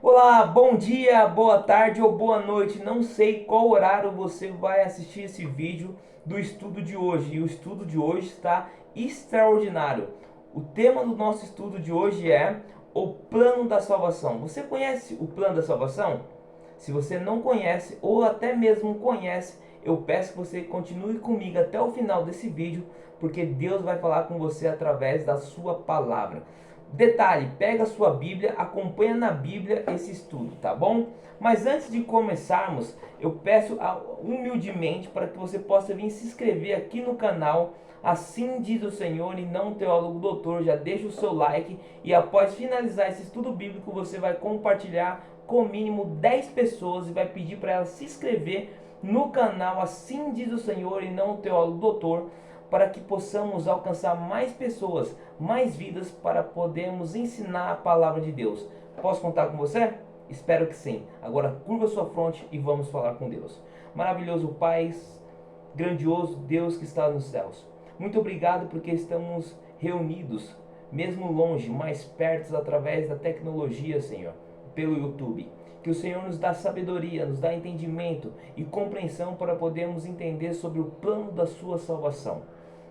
Olá, bom dia, boa tarde ou boa noite. Não sei qual horário você vai assistir esse vídeo do estudo de hoje. E o estudo de hoje está extraordinário. O tema do nosso estudo de hoje é o plano da salvação. Você conhece o plano da salvação? Se você não conhece ou até mesmo conhece, eu peço que você continue comigo até o final desse vídeo, porque Deus vai falar com você através da sua palavra. Detalhe, pega a sua Bíblia, acompanha na Bíblia esse estudo, tá bom? Mas antes de começarmos, eu peço humildemente para que você possa vir se inscrever aqui no canal. Assim diz o Senhor e não o teólogo doutor. Já deixa o seu like e após finalizar esse estudo bíblico você vai compartilhar com mínimo 10 pessoas e vai pedir para elas se inscrever no canal Assim diz o Senhor e não o teólogo doutor, para que possamos alcançar mais pessoas, mais vidas, para podermos ensinar a palavra de Deus. Posso contar com você? Espero que sim. Agora curva sua fronte e vamos falar com Deus. Maravilhoso Pai, grandioso Deus que está nos céus. Muito obrigado porque estamos reunidos, mesmo longe, mais perto através da tecnologia, Senhor, pelo YouTube. Que o Senhor nos dá sabedoria, nos dá entendimento e compreensão para podermos entender sobre o plano da sua salvação.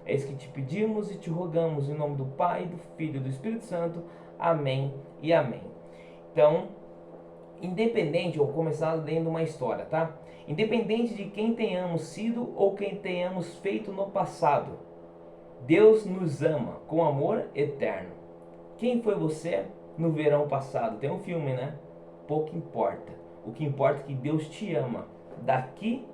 É isso que te pedimos e te rogamos em nome do Pai, do Filho e do Espírito Santo. Amém e amém. Então, independente, eu vou começar lendo uma história, tá? Independente de quem tenhamos sido ou quem tenhamos feito no passado, Deus nos ama com amor eterno. Quem foi você no verão passado? Tem um filme, né? Pouco importa. O que importa é que Deus te ama daqui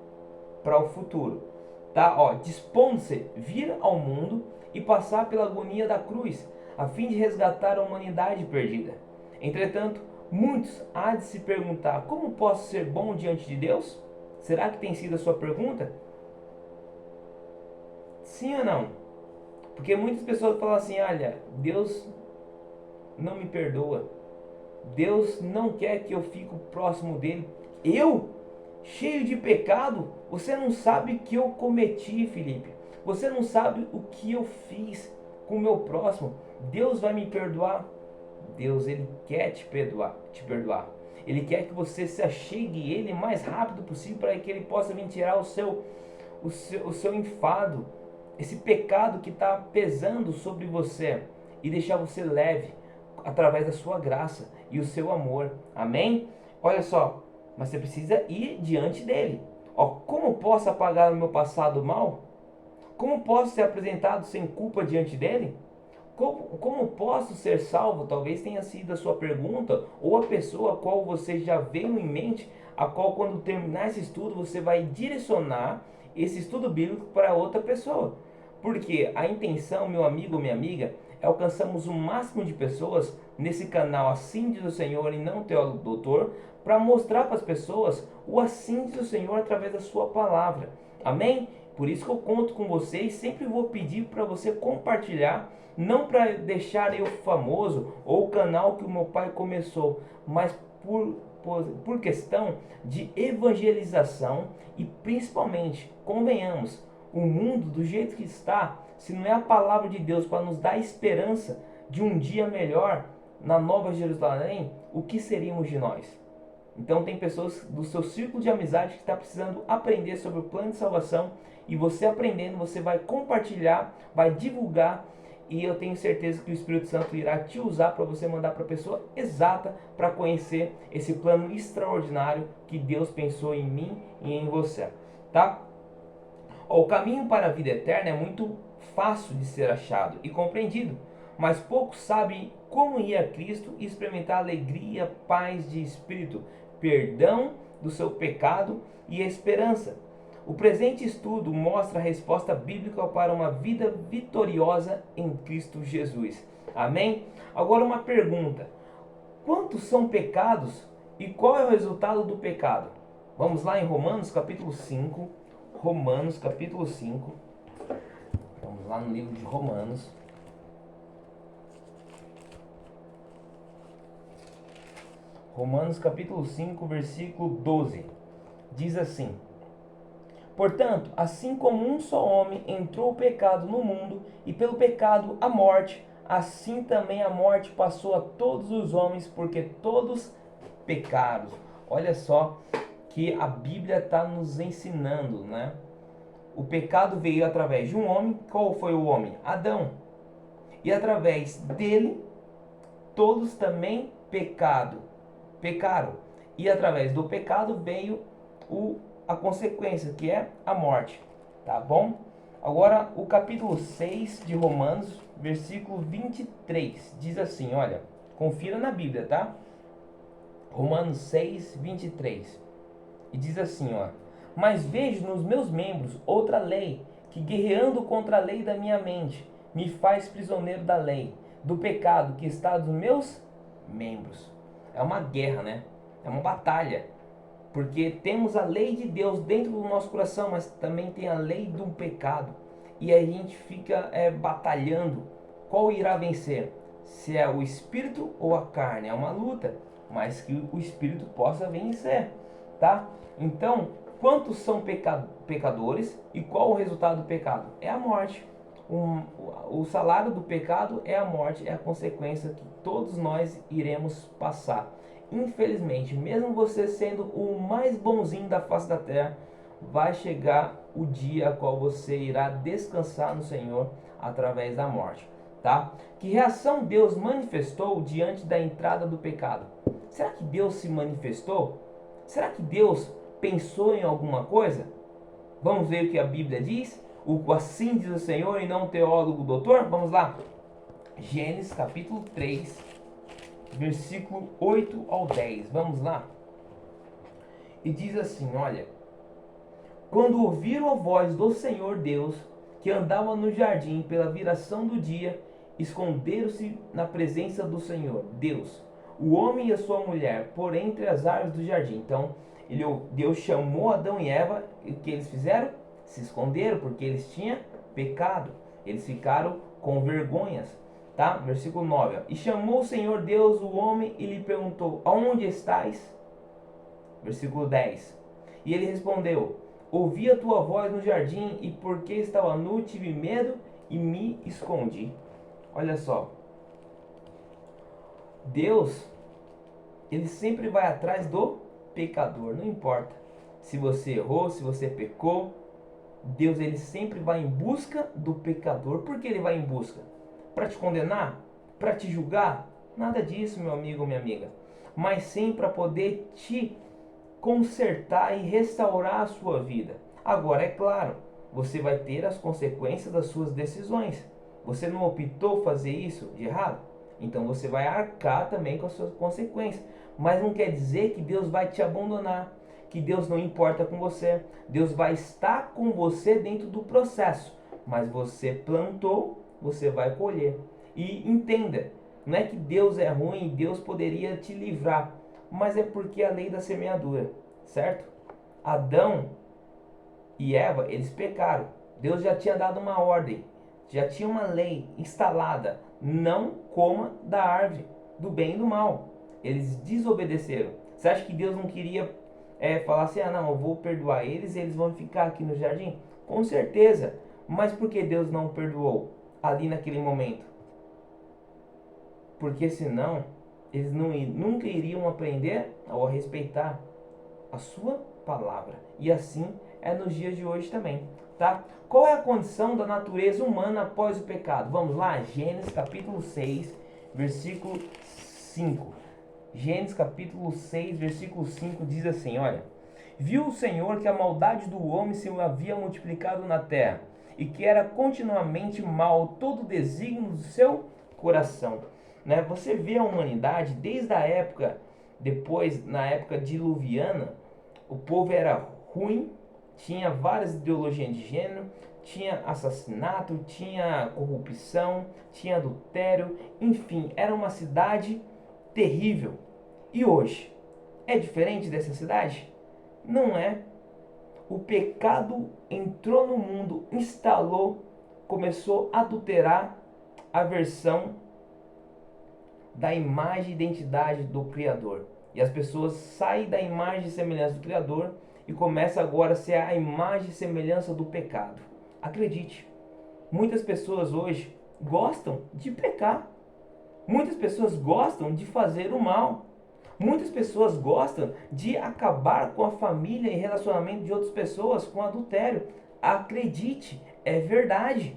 para o futuro. Tá? Ó, dispondo-se vir ao mundo e passar pela agonia da cruz, a fim de resgatar a humanidade perdida. Entretanto, muitos há de se perguntar: como posso ser bom diante de Deus? Será que tem sido a sua pergunta? Sim ou não? Porque muitas pessoas falam assim: olha, Deus não me perdoa. Deus não quer que eu fique próximo dele. Eu? Cheio de pecado? Você não sabe o que eu cometi, Felipe. Você não sabe o que eu fiz com o meu próximo. Deus vai me perdoar? Deus, ele quer te perdoar. Ele quer que você se achegue a ele o mais rápido possível para que ele possa vir tirar o seu enfado, esse pecado que está pesando sobre você e deixar você leve através da sua graça e o seu amor. Amém? Olha só, mas você precisa ir diante dele. Ó, como posso apagar o meu passado mal? Como posso ser apresentado sem culpa diante dele? Como posso ser salvo? Talvez tenha sido a sua pergunta, ou a pessoa a qual você já veio em mente, a qual quando terminar esse estudo você vai direcionar esse estudo bíblico para outra pessoa. Porque a intenção, meu amigo ou minha amiga, é alcançarmos o máximo de pessoas nesse canal Assim diz o Senhor e não Teólogo Doutor, para mostrar para as pessoas o Assim diz o Senhor através da sua palavra. Amém? Por isso que eu conto com você e sempre vou pedir para você compartilhar, não para deixar eu famoso ou o canal que o meu pai começou, mas por questão de evangelização e principalmente, convenhamos, o mundo do jeito que está, se não é a palavra de Deus para nos dar esperança de um dia melhor na Nova Jerusalém, o que seríamos de nós? Então tem pessoas do seu círculo de amizade que está precisando aprender sobre o plano de salvação e você aprendendo, você vai compartilhar, vai divulgar e eu tenho certeza que o Espírito Santo irá te usar para você mandar para a pessoa exata para conhecer esse plano extraordinário que Deus pensou em mim e em você, tá? O caminho para a vida eterna é muito fácil de ser achado e compreendido, mas poucos sabem como ir a Cristo e experimentar alegria, paz de espírito, perdão do seu pecado e esperança. O presente estudo mostra a resposta bíblica para uma vida vitoriosa em Cristo Jesus. Amém? Agora uma pergunta: quantos são pecados e qual é o resultado do pecado? Vamos lá em Romanos capítulo 5. Romanos capítulo 5. Vamos lá no livro de Romanos. Romanos capítulo 5, versículo 12. Diz assim: portanto, assim como um só homem entrou o pecado no mundo, e pelo pecado a morte, assim também a morte passou a todos os homens, porque todos pecados. Olha só que a Bíblia está nos ensinando, né? O pecado veio através de um homem. Qual foi o homem? Adão. E através dele, todos também pecaram. E através do pecado veio a consequência, que é a morte. Tá bom? Agora, o capítulo 6 de Romanos, versículo 23, diz assim, olha, confira na Bíblia, tá? Romanos 6, 23. E diz assim, ó: mas vejo nos meus membros outra lei, que guerreando contra a lei da minha mente, me faz prisioneiro da lei, do pecado que está nos meus membros. É uma guerra, né? É uma batalha. Porque temos a lei de Deus dentro do nosso coração, mas também tem a lei do pecado. E a gente fica batalhando. Qual irá vencer? Se é o espírito ou a carne? É uma luta, mas que o espírito possa vencer, tá? Então, quantos são pecadores e qual o resultado do pecado? É a morte. O salário do pecado é a morte, é a consequência que todos nós iremos passar. Infelizmente, mesmo você sendo o mais bonzinho da face da terra, vai chegar o dia a qual você irá descansar no Senhor através da morte, tá? Que reação Deus manifestou diante da entrada do pecado? Será que Deus se manifestou? Será que Deus pensou em alguma coisa? Vamos ver o que a Bíblia diz? O assim diz o Senhor e não o teólogo doutor? Vamos lá. Gênesis capítulo 3, versículo 8 ao 10. Vamos lá. E diz assim, olha: quando ouviram a voz do Senhor Deus, que andava no jardim pela viração do dia, esconderam-se na presença do Senhor Deus, o homem e a sua mulher, por entre as árvores do jardim. Então, Deus chamou Adão e Eva, e o que eles fizeram? Se esconderam, porque eles tinham pecado. Eles ficaram com vergonhas. Tá? Versículo 9. Ó. E chamou o Senhor Deus o homem e lhe perguntou: aonde estás? Versículo 10. E ele respondeu: ouvi a tua voz no jardim, e porque estava nu, tive medo e me escondi. Olha só. Deus, ele sempre vai atrás do pecador, não importa se você errou, se você pecou. Deus, ele sempre vai em busca do pecador. Por que ele vai em busca? Para te condenar? Para te julgar? Nada disso, meu amigo ou minha amiga. Mas sim para poder te consertar e restaurar a sua vida. Agora, é claro, você vai ter as consequências das suas decisões. Você não optou fazer isso de errado? Então você vai arcar também com as suas consequências. Mas não quer dizer que Deus vai te abandonar, que Deus não importa com você. Deus vai estar com você dentro do processo. Mas você plantou, você vai colher. E entenda, não é que Deus é ruim, Deus poderia te livrar, mas é porque a lei da semeadura, certo? Adão e Eva, eles pecaram. Deus já tinha dado uma ordem, já tinha uma lei instalada: não coma da árvore do bem e do mal. Eles desobedeceram. Você acha que Deus não queria falar assim: ah não, eu vou perdoar eles, eles vão ficar aqui no jardim? Com certeza. Mas por que Deus não perdoou ali naquele momento? Porque senão eles nunca iriam aprender ou respeitar a sua palavra. E assim é nos dias de hoje também, tá? Qual é a condição da natureza humana após o pecado? Vamos lá, Gênesis capítulo 6, versículo 5. Gênesis capítulo 6, versículo 5 diz assim, olha: viu o Senhor que a maldade do homem se havia multiplicado na terra, e que era continuamente mal todo o desígnio do seu coração. Né? Você vê a humanidade desde a época, depois, na época diluviana, o povo era ruim, tinha várias ideologias de gênero, tinha assassinato, tinha corrupção, tinha adultério, enfim, era uma cidade terrível. E hoje, é diferente dessa cidade? Não é. O pecado entrou no mundo, instalou, começou a adulterar a versão da imagem e identidade do Criador. E as pessoas saem da imagem e semelhança do Criador e começam agora a ser a imagem e semelhança do pecado. Acredite, muitas pessoas hoje gostam de pecar. Muitas pessoas gostam de fazer o mal. Muitas pessoas gostam de acabar com a família e relacionamento de outras pessoas com adultério. Acredite, é verdade.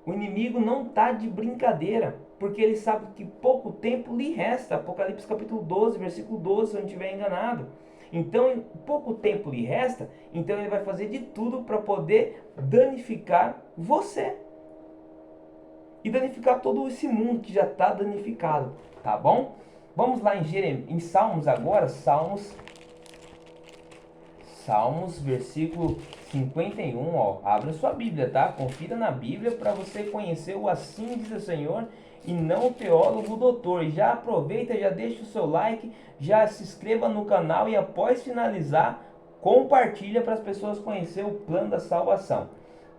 O inimigo não está de brincadeira, porque ele sabe que pouco tempo lhe resta. Apocalipse capítulo 12, versículo 12, se eu não estiver enganado. Então, pouco tempo lhe resta, então ele vai fazer de tudo para poder danificar você. E danificar todo esse mundo que já está danificado, tá bom? Vamos lá em Salmos agora, Salmos, versículo 51, ó. Abra sua Bíblia, tá? Confira na Bíblia para você conhecer o assim diz o Senhor e não o teólogo doutor. E já aproveita, já deixa o seu like, já se inscreva no canal e após finalizar, compartilha para as pessoas conhecer o plano da salvação.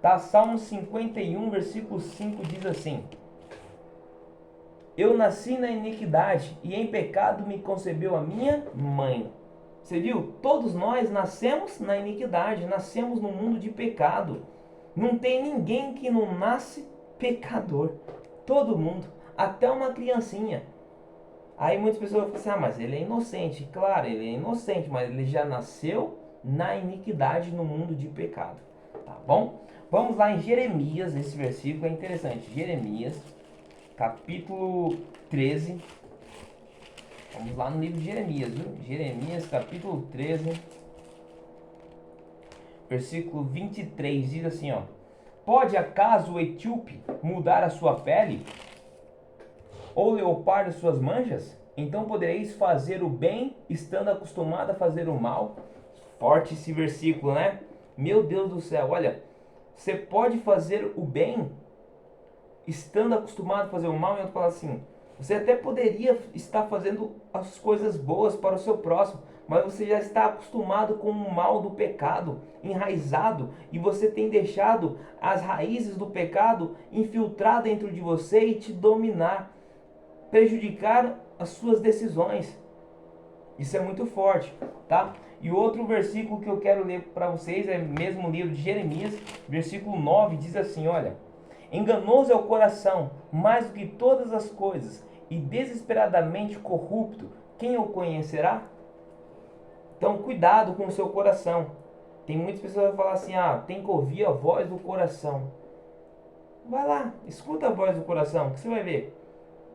Tá? Salmos 51, versículo 5 diz assim: Eu nasci na iniquidade e em pecado me concebeu a minha mãe. Você viu? Todos nós nascemos na iniquidade, nascemos no mundo de pecado. Não tem ninguém que não nasce pecador. Todo mundo, até uma criancinha. Aí muitas pessoas falam assim, mas ele é inocente. Claro, ele é inocente, mas ele já nasceu na iniquidade, no mundo de pecado. Tá bom? Vamos lá em Jeremias, esse versículo é interessante. Jeremias, capítulo 13. Vamos lá no livro de Jeremias, viu? Jeremias, capítulo 13, versículo 23, diz assim, ó: Pode acaso o etíope mudar a sua pele? Ou o leopardo suas manchas? Então podereis fazer o bem, estando acostumado a fazer o mal. Forte esse versículo, né? Meu Deus do céu, olha, você pode fazer o bem, estando acostumado a fazer o mal, e eu falo assim, você até poderia estar fazendo as coisas boas para o seu próximo, mas você já está acostumado com o mal do pecado, enraizado, e você tem deixado as raízes do pecado infiltrar dentro de você e te dominar, prejudicar as suas decisões. Isso é muito forte, tá? E outro versículo que eu quero ler para vocês é mesmo o livro de Jeremias, versículo 9, diz assim, olha: Enganoso é o coração, mais do que todas as coisas, e desesperadamente corrupto, quem o conhecerá? Então, cuidado com o seu coração. Tem muitas pessoas que falam assim, tem que ouvir a voz do coração. Vai lá, escuta a voz do coração, que você vai ver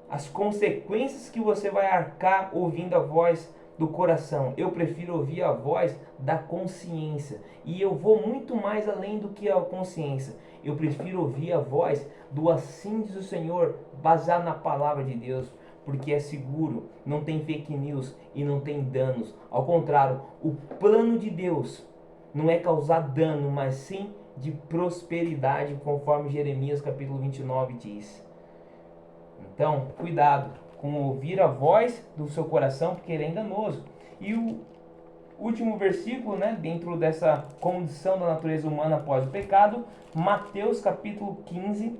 as consequências que você vai arcar ouvindo a voz do coração. Eu prefiro ouvir a voz da consciência. E eu vou muito mais além do que a consciência. Eu prefiro ouvir a voz do assim diz o Senhor, baseado na palavra de Deus, porque é seguro, não tem fake news e não tem danos. Ao contrário, o plano de Deus não é causar dano, mas sim de prosperidade, conforme Jeremias capítulo 29 diz. Então, cuidado com ouvir a voz do seu coração, porque ele é enganoso. E o último versículo, né, dentro dessa condição da natureza humana após o pecado, Mateus capítulo 15.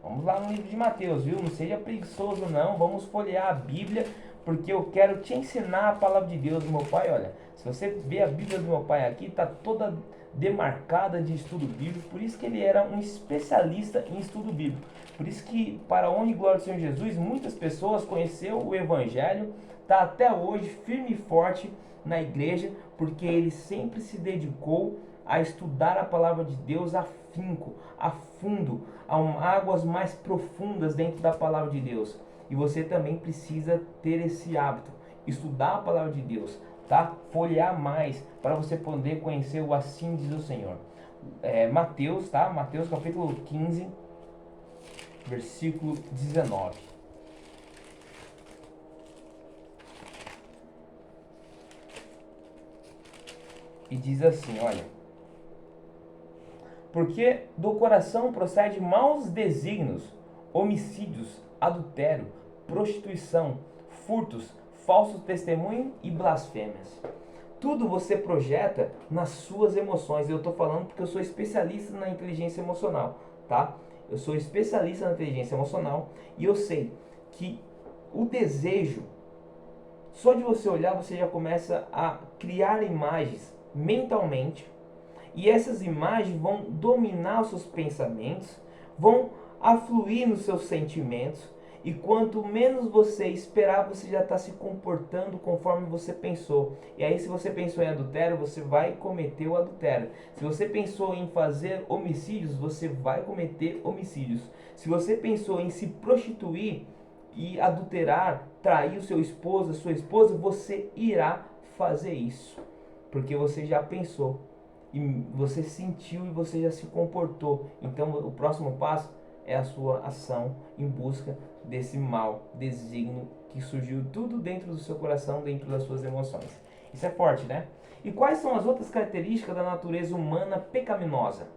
Vamos lá no livro de Mateus, viu? Não seja preguiçoso não, vamos folhear a Bíblia, porque eu quero te ensinar a palavra de Deus. Meu pai, olha, se você ver a Bíblia do meu pai aqui, está toda demarcada de estudo bíblico, por isso que ele era um especialista em estudo bíblico. Por isso que, para a honra e glória do Senhor Jesus, muitas pessoas conheceram o Evangelho, está até hoje firme e forte na igreja, porque ele sempre se dedicou a estudar a palavra de Deus afinco, a fundo, a águas mais profundas dentro da palavra de Deus. E você também precisa ter esse hábito, estudar a palavra de Deus, tá? Folhear mais para você poder conhecer o assim diz o Senhor. Mateus, tá? Mateus capítulo 15, versículo 19. E diz assim, olha: Porque do coração procede maus desígnios, homicídios, adultério, prostituição, furtos, falsos testemunhos e blasfêmias. Tudo você projeta nas suas emoções. Eu estou falando porque eu sou especialista na inteligência emocional, tá? Eu sou especialista na inteligência emocional e eu sei que o desejo, só de você olhar, você já começa a criar imagens mentalmente, e essas imagens vão dominar os seus pensamentos, vão afluir nos seus sentimentos, E quanto menos você esperar, você já está se comportando conforme você pensou. E aí, se você pensou em adultério, você vai cometer o adultério. Se você pensou em fazer homicídios, você vai cometer homicídios. Se você pensou em se prostituir e adulterar, trair o seu esposo, a sua esposa, você irá fazer isso. Porque você já pensou, e você sentiu e você já se comportou. Então, o próximo passo é a sua ação em busca desse mal desígnio que surgiu tudo dentro do seu coração, dentro das suas emoções. Isso é forte, né? E quais são as outras características da natureza humana pecaminosa?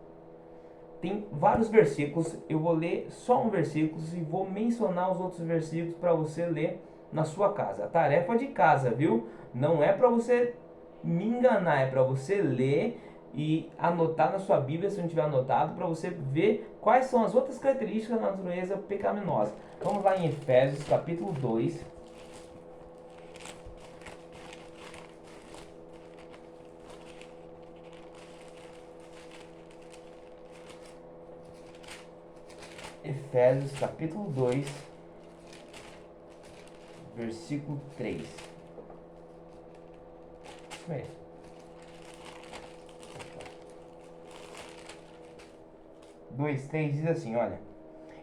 Tem vários versículos, eu vou ler só um versículo e vou mencionar os outros versículos para você ler na sua casa. A tarefa de casa, viu? Não é para você me enganar, é para você ler e anotar na sua Bíblia, se não tiver anotado, para você ver quais são as outras características da natureza pecaminosa. Vamos lá em Efésios capítulo 2. Efésios capítulo 2, versículo 3. Isso mesmo. 2:3 diz assim, olha: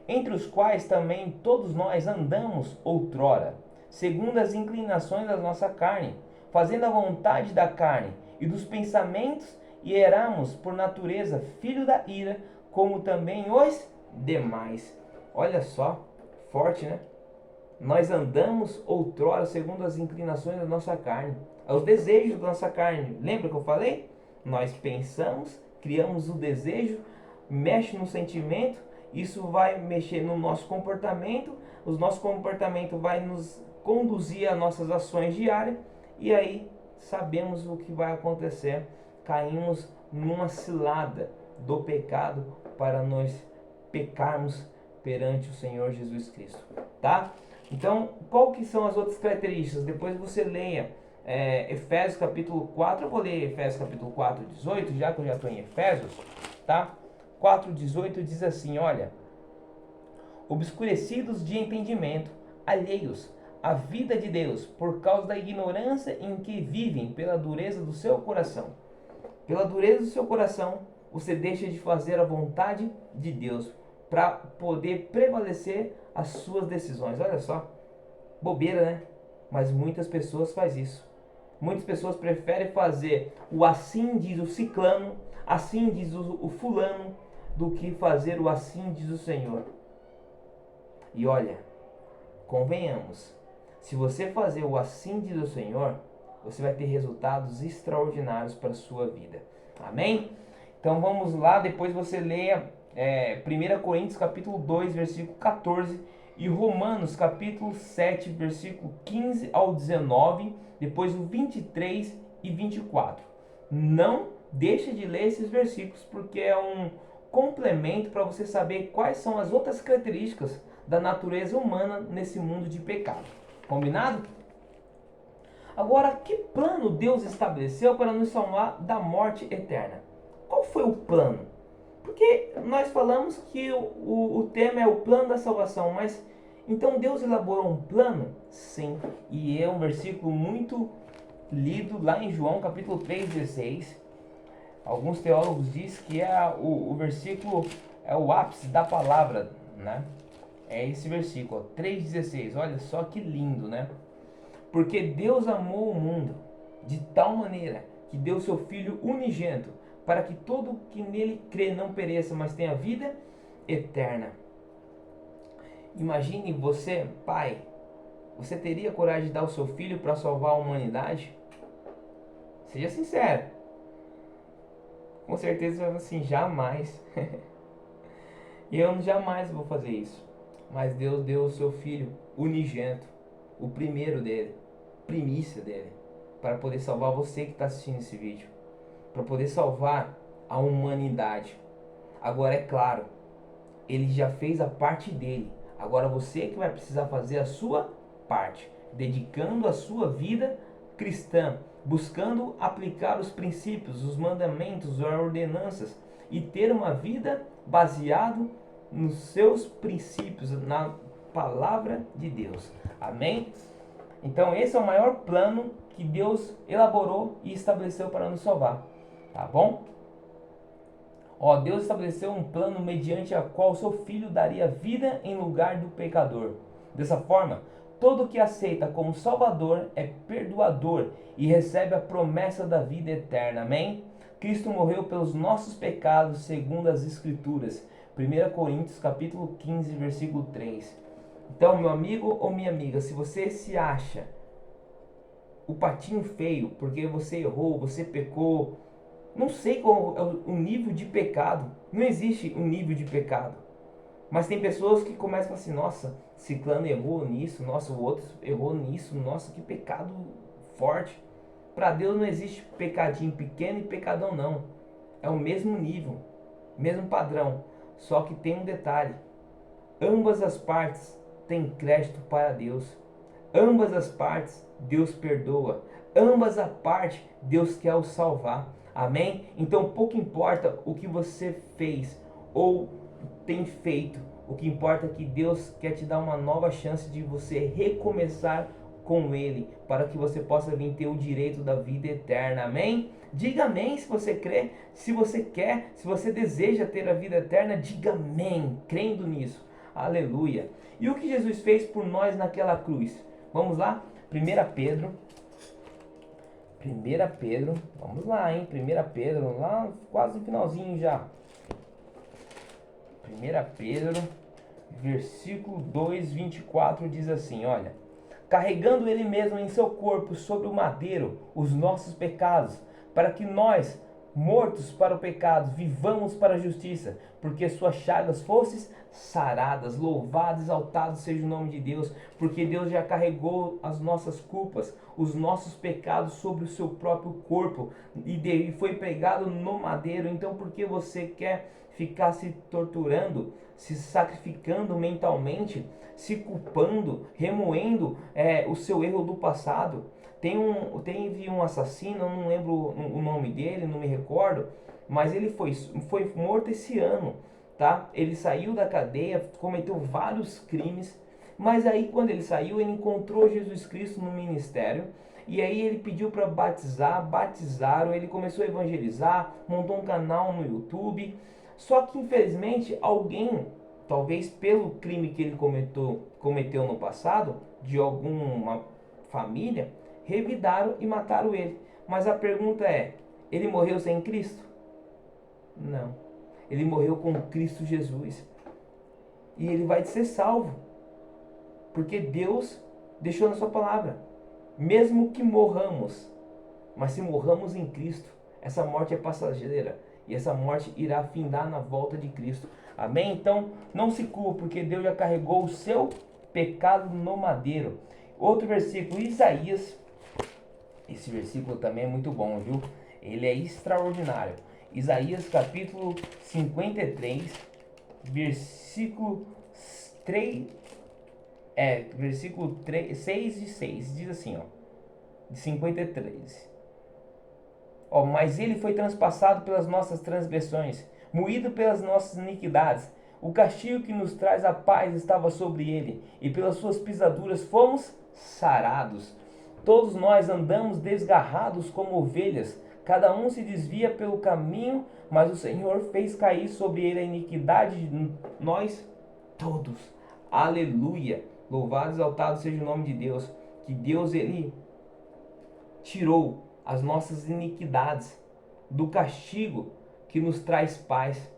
entre os quais também todos nós andamos outrora, segundo as inclinações da nossa carne, fazendo a vontade da carne e dos pensamentos, e éramos por natureza filho da ira, como também os demais. Olha só, forte, né? Nós andamos outrora segundo as inclinações da nossa carne, os desejos da nossa carne. Lembra que eu falei? Nós pensamos, criamos o desejo, mexe no sentimento, isso vai mexer no nosso comportamento, o nosso comportamento vai nos conduzir a nossas ações diárias, e aí sabemos o que vai acontecer. Caímos numa cilada do pecado para nós pecarmos perante o Senhor Jesus Cristo, tá? Então, qual que são as outras características? Depois você leia Efésios capítulo 4, eu vou ler Efésios capítulo 4, 18, já que eu já estou em Efésios, tá? 4:18 diz assim, olha: obscurecidos de entendimento, alheios à vida de Deus, por causa da ignorância em que vivem, pela dureza do seu coração. Pela dureza do seu coração, você deixa de fazer a vontade de Deus para poder prevalecer as suas decisões. Olha só, bobeira, né? Mas muitas pessoas fazem isso. Muitas pessoas preferem fazer o assim diz o ciclano, assim diz o fulano, do que fazer o assim diz o Senhor. E olha, convenhamos, se você fazer o assim diz o Senhor, você vai ter resultados extraordinários para a sua vida. Amém? Então vamos lá, depois você leia 1 Coríntios capítulo 2, versículo 14, e Romanos capítulo 7, versículo 15 ao 19, depois o 23 e 24. Não deixe de ler esses versículos, porque é um complemento para você saber quais são as outras características da natureza humana nesse mundo de pecado. Combinado? Agora, que plano Deus estabeleceu para nos salvar da morte eterna? Qual foi o plano? Porque nós falamos que o tema é o plano da salvação, mas então Deus elaborou um plano? Sim, e é um versículo muito lido lá em João capítulo 3:16. Alguns teólogos dizem que o versículo é o ápice da palavra, né? É esse versículo, 3:16. Olha só que lindo, né? Porque Deus amou o mundo de tal maneira que deu seu Filho unigênito, para que todo que nele crê não pereça, mas tenha vida eterna. Imagine você, pai, você teria coragem de dar o seu filho para salvar a humanidade? Seja sincero. Com certeza você vai assim, jamais. Eu jamais vou fazer isso. Mas Deus deu o seu filho unigênito, o primeiro dele, primícia dele, para poder salvar você que está assistindo esse vídeo, para poder salvar a humanidade. Agora é claro, ele já fez a parte dele. Agora você que vai precisar fazer a sua parte, dedicando a sua vida cristã, buscando aplicar os princípios, os mandamentos, as ordenanças e ter uma vida baseado nos seus princípios, palavra de Deus. Amém? Então esse é o maior plano que Deus elaborou e estabeleceu para nos salvar. Tá bom? Ó, Deus estabeleceu um plano mediante a qual seu Filho daria vida em lugar do pecador. Dessa forma, todo que aceita como Salvador é perdoador e recebe a promessa da vida eterna. Amém? Cristo morreu pelos nossos pecados segundo as Escrituras. 1 Coríntios capítulo 15, versículo 3. Então, meu amigo ou minha amiga, se você se acha o patinho feio porque você errou, você pecou, não sei qual é o nível de pecado. Não existe um nível de pecado. Mas tem pessoas que começam a falar assim, nossa, ciclano errou nisso, nossa, o outro errou nisso, nossa, que pecado forte. Para Deus não existe pecadinho pequeno e pecadão não. É o mesmo nível, mesmo padrão. Só que tem um detalhe. Ambas as partes têm crédito para Deus. Ambas as partes Deus perdoa. Ambas as partes Deus quer o salvar. Amém? Então pouco importa o que você fez ou tem feito. O que importa é que Deus quer te dar uma nova chance de você recomeçar com Ele, para que você possa vir ter o direito da vida eterna. Amém? Diga amém se você crê, se você quer, se você deseja ter a vida eterna, diga amém, crendo nisso. Aleluia. E o que Jesus fez por nós naquela cruz? Vamos lá? 1 Pedro, vamos lá, hein? 1 Pedro, lá quase no finalzinho já. 1 Pedro, versículo 2, 24, diz assim, olha. Carregando ele mesmo em seu corpo sobre o madeiro os nossos pecados, para que nós, mortos para o pecado, vivamos para a justiça, porque suas chagas fostes saradas. Louvado, exaltado seja o nome de Deus, porque Deus já carregou as nossas culpas, os nossos pecados sobre o seu próprio corpo e foi pregado no madeiro. Então por que você quer ficar se torturando, se sacrificando mentalmente, se culpando, remoendo o seu erro do passado? Teve um assassino, eu não lembro o nome dele, não me recordo, mas ele foi morto esse ano, tá? Ele saiu da cadeia, cometeu vários crimes, mas aí quando ele saiu, ele encontrou Jesus Cristo no ministério, e aí ele pediu para batizaram, ele começou a evangelizar, montou um canal no YouTube. Só que infelizmente alguém, talvez pelo crime que ele cometeu no passado, de alguma família, revidaram e mataram ele. Mas a pergunta é, ele morreu sem Cristo? Não. Ele morreu com Cristo Jesus. E ele vai ser salvo. Porque Deus deixou na sua palavra. Mesmo que morramos, mas se morramos em Cristo, essa morte é passageira. E essa morte irá findar na volta de Cristo. Amém? Então, não se culpe, porque Deus já carregou o seu pecado no madeiro. Outro versículo, Isaías. Esse versículo também é muito bom, viu? Ele é extraordinário. Isaías capítulo 53, versículo 3, versículo 3, 6 e 6. Diz assim, ó, de 53. Ó, mas ele foi transpassado pelas nossas transgressões, moído pelas nossas iniquidades. O castigo que nos traz a paz estava sobre ele, e pelas suas pisaduras fomos sarados. Todos nós andamos desgarrados como ovelhas, cada um se desvia pelo caminho, mas o Senhor fez cair sobre ele a iniquidade de nós todos. Aleluia! Louvado e exaltado seja o nome de Deus, que Deus ele tirou as nossas iniquidades do castigo que nos traz paz.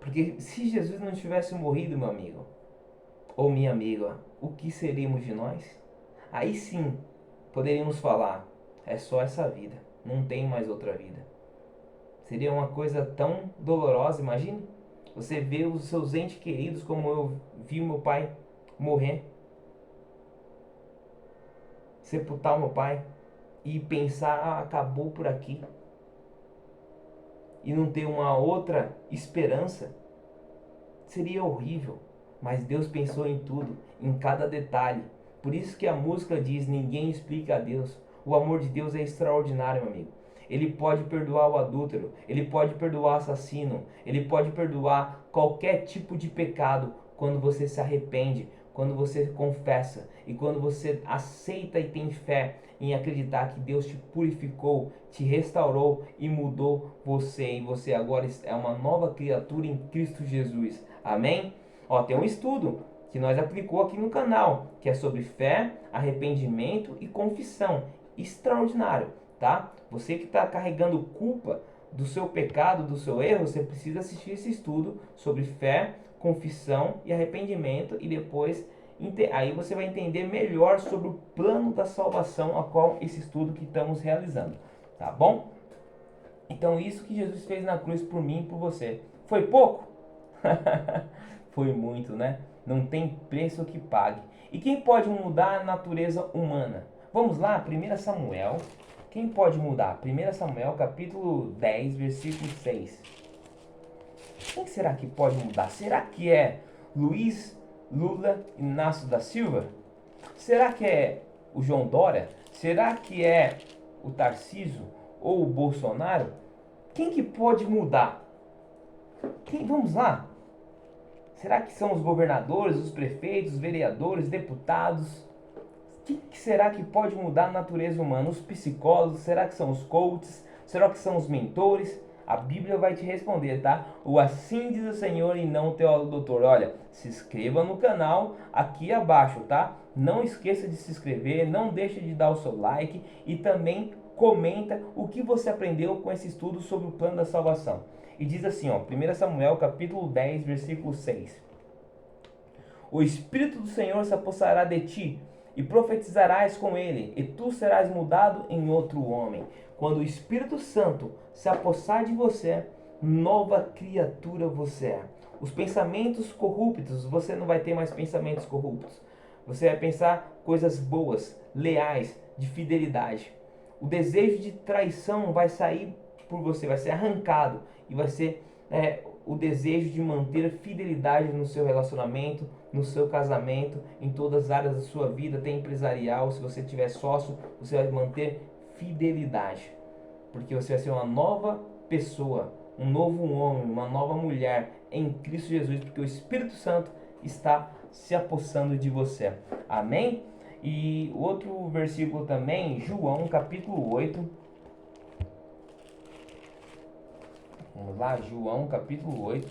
Porque se Jesus não tivesse morrido, meu amigo ou minha amiga, o que seríamos de nós? Aí sim poderíamos falar, é só essa vida, não tem mais outra vida. Seria uma coisa tão dolorosa. Imagine você ver os seus entes queridos, como eu vi meu pai morrer, sepultar o meu pai e pensar, acabou por aqui, e não ter uma outra esperança. Seria horrível. Mas Deus pensou em tudo, em cada detalhe. Por isso que a música diz, ninguém explica a Deus. O amor de Deus é extraordinário, meu amigo. Ele pode perdoar o adúltero, ele pode perdoar o assassino, ele pode perdoar qualquer tipo de pecado quando você se arrepende, quando você confessa e quando você aceita e tem fé em acreditar que Deus te purificou, te restaurou e mudou você, e você agora é uma nova criatura em Cristo Jesus. Amém? Ó, tem um estudo que nós aplicou aqui no canal, que é sobre fé, arrependimento e confissão. Extraordinário, tá? Você que está carregando culpa do seu pecado, do seu erro, você precisa assistir esse estudo sobre fé, confissão e arrependimento, e depois aí você vai entender melhor sobre o plano da salvação a qual esse estudo que estamos realizando, tá bom? Então isso que Jesus fez na cruz por mim e por você, foi pouco? Foi muito, né? Não tem preço que pague. E quem pode mudar a natureza humana? Vamos lá, 1 Samuel. Quem pode mudar? 1 Samuel capítulo 10, versículo 6. Quem será que pode mudar? Será que é Luiz Lula Inácio da Silva? Será que é o João Dória? Será que é o Tarcísio ou o Bolsonaro? Quem que pode mudar? Vamos lá? Será que são os governadores, os prefeitos, os vereadores, deputados? Quem que será que pode mudar a natureza humana? Os psicólogos? Será que são os coaches? Será que são os mentores? A Bíblia vai te responder, tá? O assim diz o Senhor e não o teólogo doutor. Olha, se inscreva no canal aqui abaixo, tá? Não esqueça de se inscrever, não deixe de dar o seu like e também comenta o que você aprendeu com esse estudo sobre o plano da salvação. E diz assim, ó, 1 Samuel capítulo 10, versículo 6. O Espírito do Senhor se apossará de ti, e profetizarás com ele, e tu serás mudado em outro homem. Quando o Espírito Santo se apossar de você, nova criatura você é. Os pensamentos corruptos, você não vai ter mais pensamentos corruptos. Você vai pensar coisas boas, leais, de fidelidade. O desejo de traição vai sair por você, vai ser arrancado, e vai ser o desejo de manter fidelidade no seu relacionamento, no seu casamento, em todas as áreas da sua vida, até empresarial. Se você tiver sócio, você vai manter fidelidade, porque você vai ser uma nova pessoa, um novo homem, uma nova mulher em Cristo Jesus, porque o Espírito Santo está se apossando de você. Amém? E outro versículo também, João capítulo 8. Vamos lá, João capítulo 8.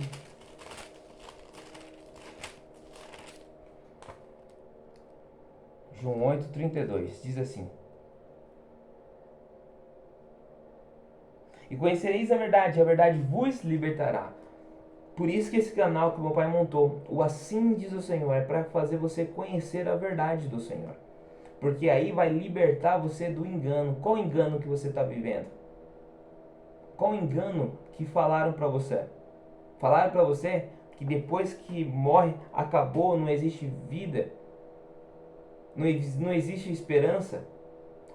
João 8:32 diz assim: E conhecereis a verdade vos libertará. Por isso que esse canal que meu pai montou, o Assim diz o Senhor, é para fazer você conhecer a verdade do Senhor. Porque aí vai libertar você do engano. Qual engano que você está vivendo? Qual engano que falaram para você? Falaram para você que depois que morre, acabou, não existe vida, não existe esperança?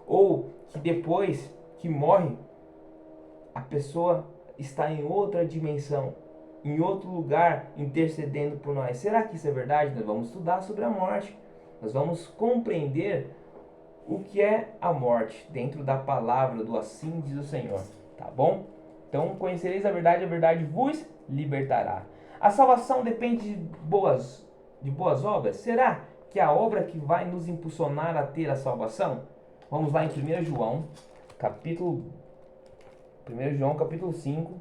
Ou que depois que morre, a pessoa está em outra dimensão, em outro lugar, intercedendo por nós? Será que isso é verdade? Nós vamos estudar sobre a morte. Nós vamos compreender o que é a morte dentro da palavra do Assim diz o Senhor, tá bom? Então conhecereis a verdade vos libertará. A salvação depende de boas obras? Será que é a obra que vai nos impulsionar a ter a salvação? Vamos lá em 1 João capítulo 5.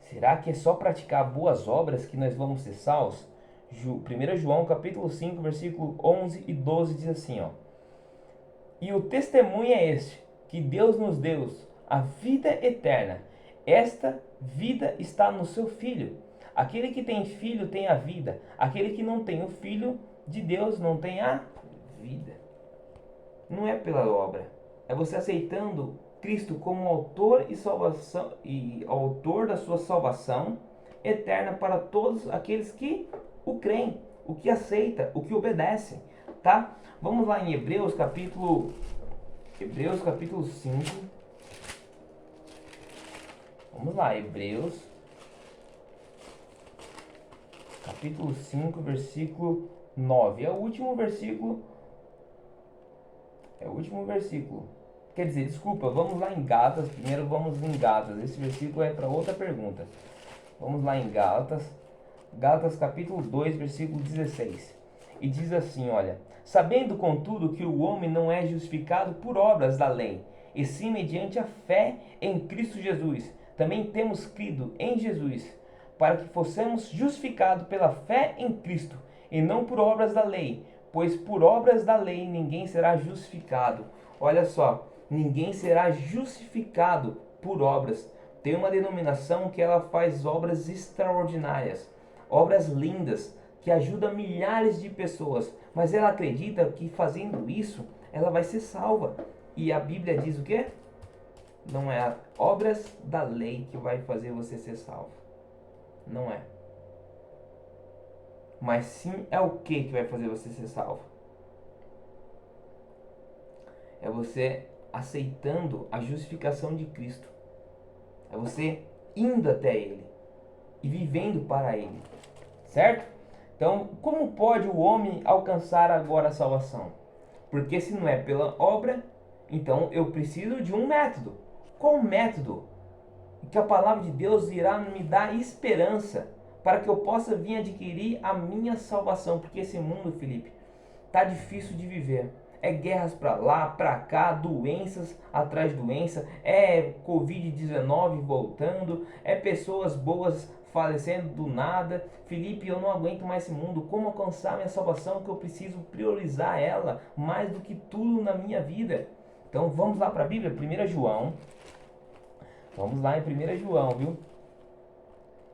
Será que é só praticar boas obras que nós vamos ser salvos? 1 João capítulo 5, versículo 11 e 12 diz assim, ó: E o testemunho é este, que Deus nos deu a vida eterna. Esta vida está no seu Filho. Aquele que tem filho tem a vida. Aquele que não tem o Filho de Deus não tem a vida. Não é pela obra. É você aceitando Cristo como autor e salvação, e autor da sua salvação eterna para todos aqueles que o creem, o que aceita, o que obedece, tá? Vamos lá em Hebreus capítulo 5. Vamos lá, Hebreus capítulo 5, versículo 9. É o último versículo. Quer dizer, desculpa, vamos lá em Gálatas. Primeiro vamos em Gálatas. Esse versículo é para outra pergunta. Vamos lá em Gálatas, Gálatas capítulo 2, versículo 16. E diz assim, olha: sabendo contudo que o homem não é justificado por obras da lei, e sim mediante a fé em Cristo Jesus. Também temos crido em Jesus, para que fossemos justificados pela fé em Cristo, e não por obras da lei, pois por obras da lei ninguém será justificado. Olha só, ninguém será justificado por obras. Tem uma denominação que ela faz obras extraordinárias, obras lindas, que ajudam milhares de pessoas, mas ela acredita que fazendo isso, ela vai ser salva. E a Bíblia diz o quê? Não é obras da lei que vai fazer você ser salvo. Não é. Mas sim é o que vai fazer você ser salvo? É você aceitando a justificação de Cristo. É você indo até Ele e vivendo para Ele. Certo? Então, como pode o homem alcançar agora a salvação? Porque se não é pela obra, então eu preciso de um método. Qual método? Que a palavra de Deus irá me dar esperança para que eu possa vir adquirir a minha salvação. Porque esse mundo, Felipe, tá difícil de viver. É guerras para lá, para cá, doenças atrás de doença, é Covid-19 voltando, é pessoas boas falecendo do nada. Felipe, eu não aguento mais esse mundo. Como alcançar minha salvação, que eu preciso priorizar ela mais do que tudo na minha vida? Então vamos lá para a Bíblia, 1 João. Vamos lá em 1 João, viu?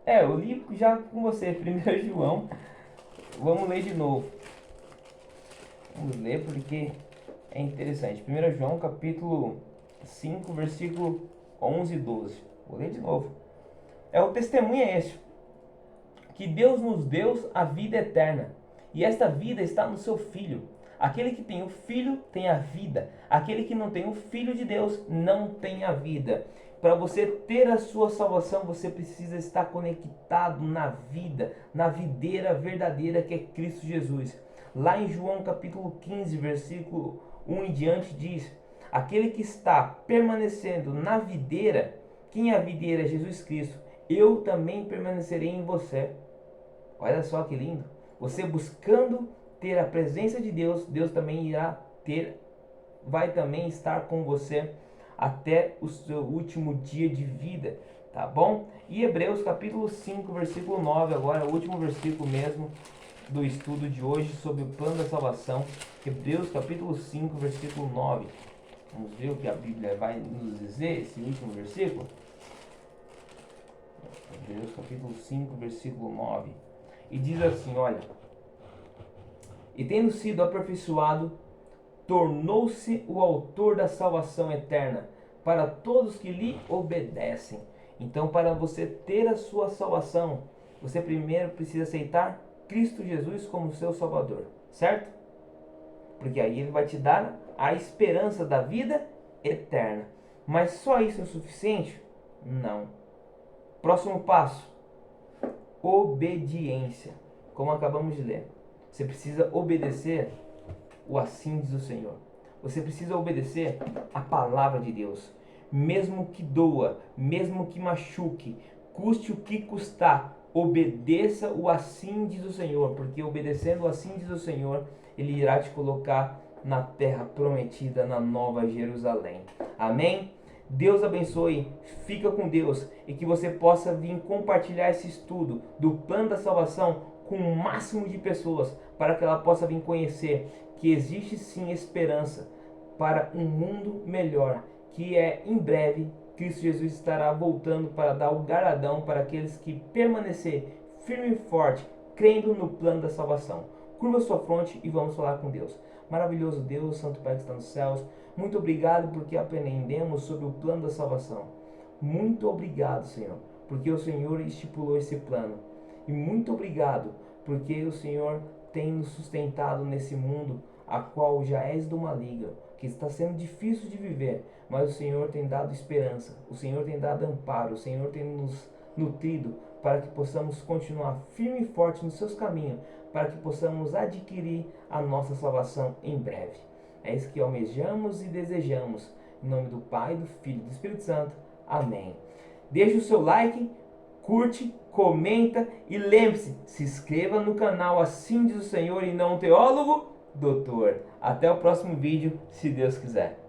Eu li já com você, 1 João. Vamos ler de novo. Vamos ler porque é interessante. 1 João capítulo 5, versículo 11 e 12. Vou ler de novo. O testemunho é este: que Deus nos deu a vida eterna, e esta vida está no seu Filho. Aquele que tem o Filho tem a vida. Aquele que não tem o Filho de Deus não tem a vida. Para você ter a sua salvação, você precisa estar conectado na vida, na videira verdadeira que é Cristo Jesus. Lá em João capítulo 15, versículo 1 em diante diz: aquele que está permanecendo na videira, quem é a videira? É Jesus Cristo. Eu também permanecerei em você. Olha só que lindo. Você buscando ter a presença de Deus, Deus também vai também estar com você até o seu último dia de vida, tá bom? E Hebreus capítulo 5, versículo 9, agora o último versículo mesmo do estudo de hoje sobre o plano da salvação. Hebreus capítulo 5, versículo 9. Vamos ver o que a Bíblia vai nos dizer, esse último versículo. Hebreus capítulo 5, versículo 9. E diz assim, olha: e tendo sido aperfeiçoado, tornou-se o autor da salvação eterna para todos que lhe obedecem. Então, para você ter a sua salvação, você primeiro precisa aceitar Cristo Jesus como seu Salvador, certo? Porque aí ele vai te dar a esperança da vida eterna. Mas só isso é suficiente? Não. Próximo passo: obediência. Como acabamos de ler, você precisa obedecer o assim diz o Senhor. Você precisa obedecer a palavra de Deus. Mesmo que doa, mesmo que machuque, custe o que custar, obedeça o assim diz o Senhor, porque obedecendo o assim diz o Senhor, Ele irá te colocar na terra prometida, na nova Jerusalém. Amém? Deus abençoe, fica com Deus e que você possa vir compartilhar esse estudo do plano da salvação com o máximo de pessoas, para que ela possa vir conhecer que existe sim esperança para um mundo melhor, que é em breve Cristo Jesus estará voltando para dar o galardão para aqueles que permanecer firme e forte, crendo no plano da salvação. Curva sua fronte e vamos falar com Deus. Maravilhoso Deus, Santo Pai que está nos céus, muito obrigado porque aprendemos sobre o plano da salvação. Muito obrigado, Senhor, porque o Senhor estipulou esse plano. E muito obrigado porque o Senhor tem nos sustentado nesse mundo a qual já és do maligno, que está sendo difícil de viver, mas o Senhor tem dado esperança, o Senhor tem dado amparo, o Senhor tem nos nutrido para que possamos continuar firme e forte nos seus caminhos, para que possamos adquirir a nossa salvação em breve. É isso que almejamos e desejamos. Em nome do Pai, do Filho e do Espírito Santo. Amém. Deixe o seu like, curte, comenta e lembre-se, se inscreva no canal Assim Diz o Senhor e não Teólogo Doutor. Até o próximo vídeo, se Deus quiser.